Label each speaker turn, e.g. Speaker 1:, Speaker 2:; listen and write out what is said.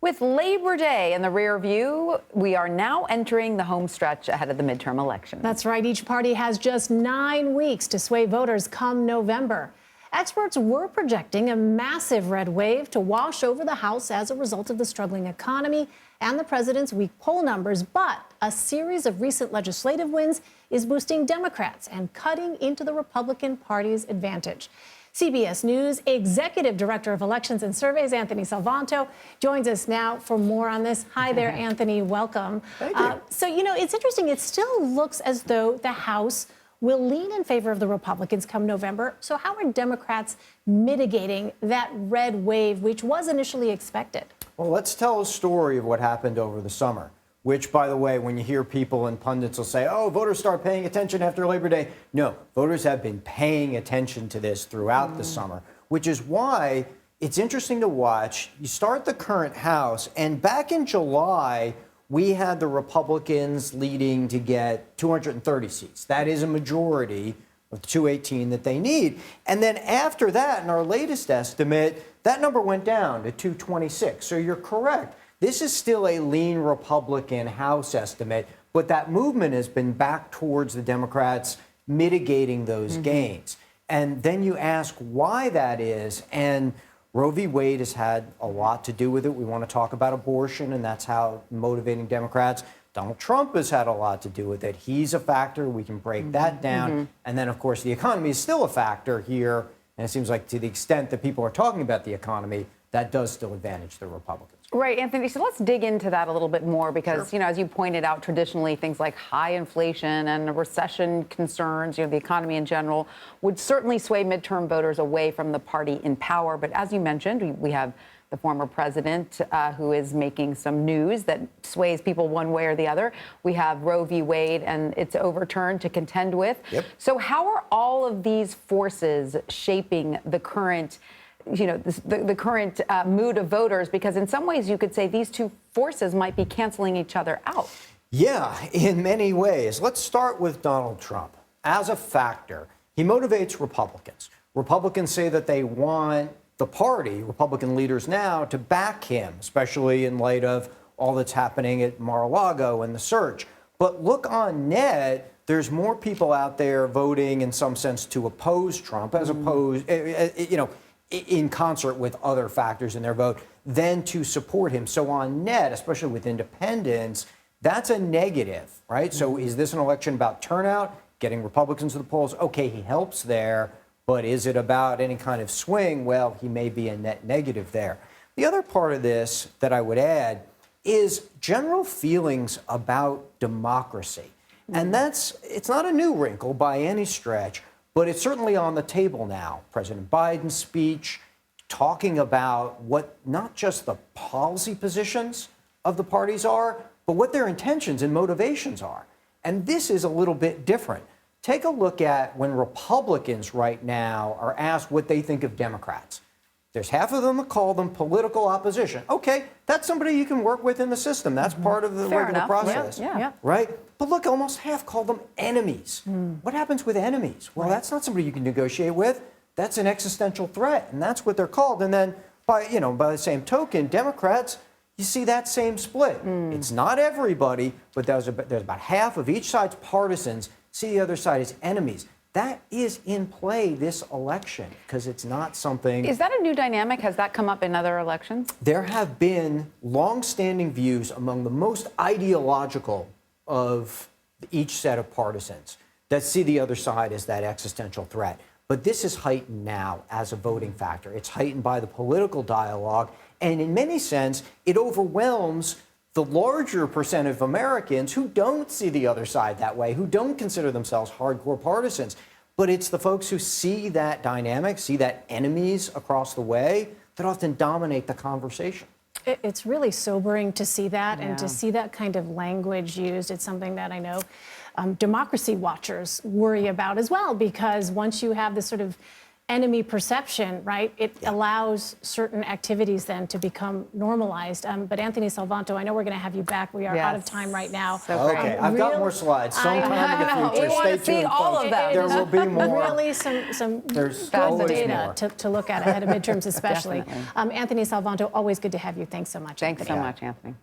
Speaker 1: With Labor Day in the rear view, we are now entering the home stretch ahead of the midterm election.
Speaker 2: That's right. Each party has just 9 weeks to sway voters come November. Experts were projecting a massive red wave to wash over the House as a result of the struggling economy and the president's weak poll numbers. But a series of recent legislative wins is boosting Democrats and cutting into the Republican Party's advantage. CBS News Executive Director of Elections and Surveys, Anthony Salvanto, joins us now for more on this. Hi there, Anthony. Welcome.
Speaker 3: Thank you.
Speaker 2: So, it's interesting. It still looks as though the House will lean in favor of the Republicans come November. So how are Democrats mitigating that red wave, which was initially expected?
Speaker 3: Well, let's tell a story of what happened over the summer, which, by the way, when you hear people and pundits will say, oh, voters start paying attention after Labor Day. No, voters have been paying attention to this throughout the summer, which is why it's interesting to watch. You start the current House, and back in July, we had the Republicans leading to get 230 seats. That is a majority of the 218 that they need. And then after that, in our latest estimate, that number went down to 226. So you're correct. This is still a lean Republican House estimate, but that movement has been back towards the Democrats mitigating those gains. And then you ask why that is, and Roe v. Wade has had a lot to do with it. We want to talk about abortion, and that's how motivating Democrats. Donald Trump has had a lot to do with it. He's a factor. We can break that down. And then, of course, the economy is still a factor here. And it seems like to the extent that people are talking about the economy, that does still advantage the Republicans.
Speaker 1: Right, Anthony. So let's dig into that a little bit more because, as you pointed out, traditionally things like high inflation and recession concerns, the economy in general, would certainly sway midterm voters away from the party in power. But as you mentioned, we have the former president who is making some news that sways people one way or the other. We have Roe v. Wade and its overturn to contend with. So how are all of these forces shaping the current the current mood of voters? Because in some ways you could say these two forces might be canceling each other out.
Speaker 3: Yeah, in many ways. Let's start with Donald Trump. As a factor, he motivates Republicans. Republicans say that they want the party, Republican leaders now, to back him, especially in light of all that's happening at Mar-a-Lago and the search. But look on net, there's more people out there voting in some sense to oppose Trump as opposed, in concert with other factors in their vote, than to support him. So on net, especially with independents, that's a negative, right? So is this an election about turnout, getting Republicans to the polls? Okay, he helps there, but is it about any kind of swing? Well, he may be a net negative there. The other part of this that I would add is general feelings about democracy. And it's not a new wrinkle by any stretch, but it's certainly on the table now. President Biden's speech talking about what not just the policy positions of the parties are, but what their intentions and motivations are. And this is a little bit different. Take a look at when Republicans right now are asked what they think of Democrats. There's half of them that call them political opposition. Okay, that's somebody you can work with in the system. That's part of the regular process, right? But look, almost half call them enemies. What happens with enemies? Well, that's not somebody you can negotiate with. That's an existential threat, and that's what they're called. And then, by the same token, Democrats, you see that same split. It's not everybody, but there's about half of each side's partisans see the other side as enemies. That is in play this election because it's not something.
Speaker 1: Is that a new dynamic? Has that come up in other elections?
Speaker 3: There have been long-standing views among the most ideological of each set of partisans that see the other side as that existential threat. But this is heightened now as a voting factor. It's heightened by the political dialogue. And in many sense, it overwhelms the larger percent of Americans who don't see the other side that way, who don't consider themselves hardcore partisans. But it's the folks who see that dynamic, see that enemies across the way, that often dominate the conversation.
Speaker 2: It's really sobering to see that and to see that kind of language used. It's something that I know democracy watchers worry about as well, because once you have this sort of enemy perception, right? It allows certain activities then to become normalized. But Anthony Salvanto, I know we're going to have you back. We are out of time right now.
Speaker 1: So great.
Speaker 3: Okay, I've got more slides. Sometime in the future.
Speaker 1: We want to
Speaker 3: Stay
Speaker 1: see
Speaker 3: tuned,
Speaker 1: all
Speaker 3: folks.
Speaker 1: of them.
Speaker 3: There will be more.
Speaker 2: Really some
Speaker 3: There's
Speaker 2: good
Speaker 3: always
Speaker 2: data
Speaker 3: more.
Speaker 2: to look at ahead of midterms especially.
Speaker 1: Definitely.
Speaker 2: Anthony Salvanto, always good to have you. Thanks so much.
Speaker 1: Thanks
Speaker 2: Anthony.
Speaker 1: so much, Anthony.